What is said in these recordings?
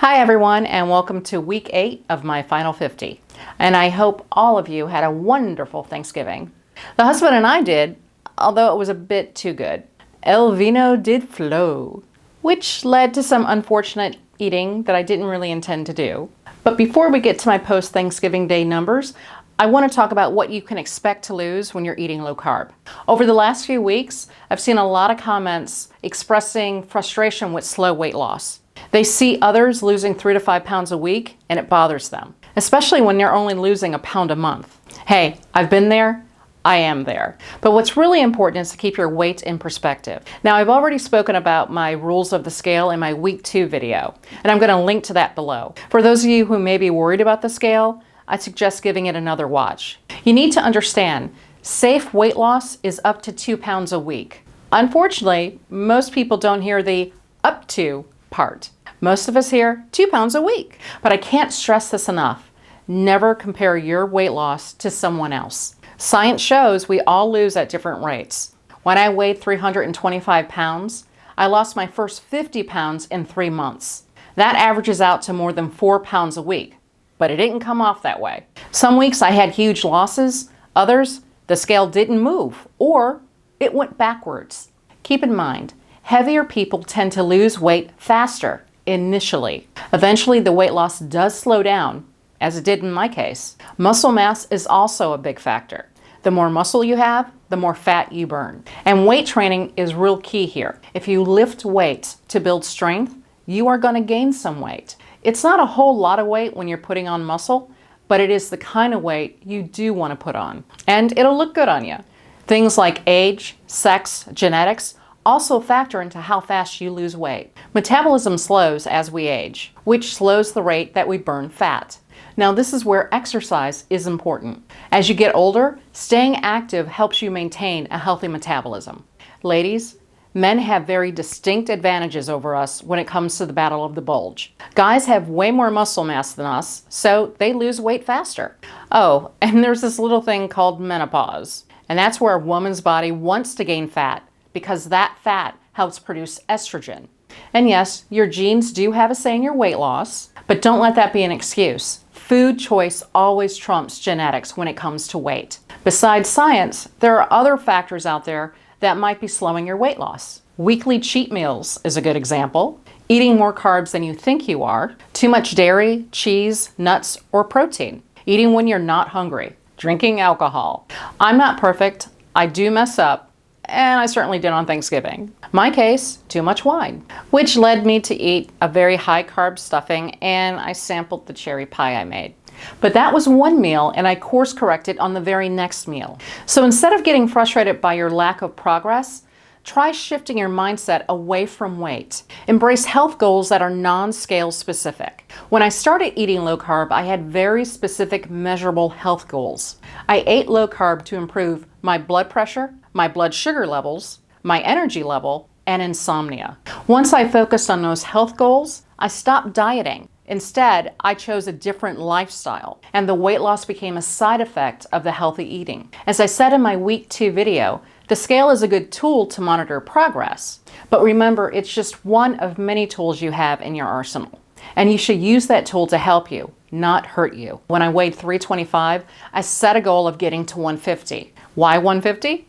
Hi everyone, and welcome to week 8 of my final 50. And I hope all of you had a wonderful Thanksgiving. The husband and I did, although it was a bit too good. El vino did flow, which led to some unfortunate eating that I didn't really intend to do. But before we get to my post-Thanksgiving Day numbers, I want to talk about what you can expect to lose when you're eating low carb. Over the last few weeks, I've seen a lot of comments expressing frustration with slow weight loss. They see others losing 3 to 5 pounds a week and it bothers them, especially when they're only losing a pound a month. Hey, I've been there, I am there. But what's really important is to keep your weight in perspective. Now, I've already spoken about my rules of the scale in my week 2 video, and I'm going to link to that below. For those of you who may be worried about the scale, I suggest giving it another watch. You need to understand, safe weight loss is up to 2 pounds a week. Unfortunately, most people don't hear the up to part. Most of us hear 2 pounds a week. But I can't stress this enough. Never compare your weight loss to someone else. Science shows we all lose at different rates. When I weighed 325 pounds, I lost my first 50 pounds in 3 months. That averages out to more than 4 pounds a week. But it didn't come off that way. Some weeks I had huge losses. Others, the scale didn't move or it went backwards. Keep in mind, heavier people tend to lose weight faster initially. Eventually, the weight loss does slow down, as it did in my case. Muscle mass is also a big factor. The more muscle you have, the more fat you burn. And weight training is real key here. If you lift weights to build strength, you are going to gain some weight. It's not a whole lot of weight when you're putting on muscle, but it is the kind of weight you do want to put on. And it'll look good on you. Things like age, sex, genetics also factor into how fast you lose weight. Metabolism slows as we age, which slows the rate that we burn fat. Now, this is where exercise is important. As you get older, staying active helps you maintain a healthy metabolism. Ladies, men have very distinct advantages over us when it comes to the battle of the bulge. Guys have way more muscle mass than us, so they lose weight faster. Oh, and there's this little thing called menopause, and that's where a woman's body wants to gain fat because that fat helps produce estrogen. And yes, your genes do have a say in your weight loss, but don't let that be an excuse. Food choice always trumps genetics when it comes to weight. Besides science, there are other factors out there that might be slowing your weight loss. Weekly cheat meals is a good example. Eating more carbs than you think you are. Too much dairy, cheese, nuts, or protein. Eating when you're not hungry. Drinking alcohol. I'm not perfect. I do mess up. And I certainly did on Thanksgiving. My case, too much wine, which led me to eat a very high carb stuffing, and I sampled the cherry pie I made. But that was one meal, and I course corrected on the very next meal. So instead of getting frustrated by your lack of progress, try shifting your mindset away from weight. Embrace health goals that are non-scale specific. When I started eating low carb, I had very specific measurable health goals. I ate low carb to improve my blood pressure, my blood sugar levels, my energy level, and insomnia. Once I focused on those health goals, I stopped dieting. Instead, I chose a different lifestyle, and the weight loss became a side effect of the healthy eating. As I said in my week 2 video, the scale is a good tool to monitor progress, but remember, it's just one of many tools you have in your arsenal, and you should use that tool to help you, not hurt you. When I weighed 325, I set a goal of getting to 150. Why 150?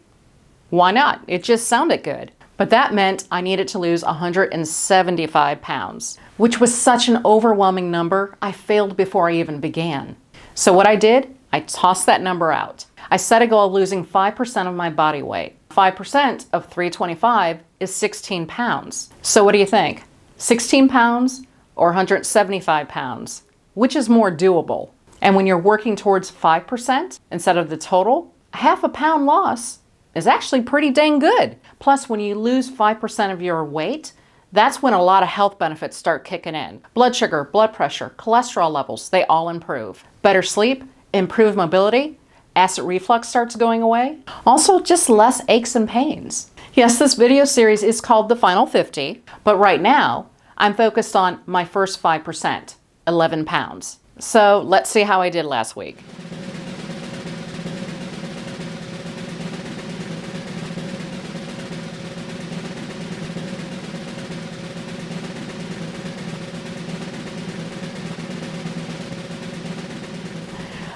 Why not? It just sounded good. But that meant I needed to lose 175 pounds, which was such an overwhelming number, I failed before I even began. So what I did, I tossed that number out. I set a goal of losing 5% of my body weight. 5% of 325 is 16 pounds. So what do you think? 16 pounds or 175 pounds? Which is more doable? And when you're working towards 5% instead of the total, half a pound loss is actually pretty dang good. Plus, when you lose 5% of your weight, that's when a lot of health benefits start kicking in. Blood sugar, blood pressure, cholesterol levels, they all improve. Better sleep, improved mobility, acid reflux starts going away. Also, just less aches and pains. Yes, this video series is called The Final 50, but right now, I'm focused on my first 5%, 11 pounds. So let's see how I did last week.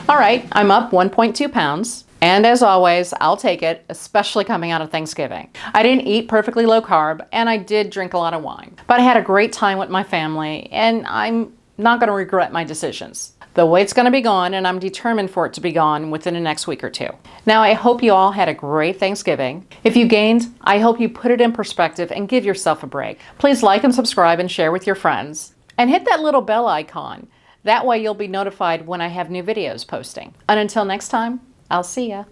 All right, I'm up 1.2 pounds. And as always, I'll take it, especially coming out of Thanksgiving. I didn't eat perfectly low carb, and I did drink a lot of wine. But I had a great time with my family, and I'm not going to regret my decisions. The weight's going to be gone, and I'm determined for it to be gone within the next week or two. Now, I hope you all had a great Thanksgiving. If you gained, I hope you put it in perspective and give yourself a break. Please like and subscribe and share with your friends. And hit that little bell icon. That way you'll be notified when I have new videos posting. And until next time, I'll see ya.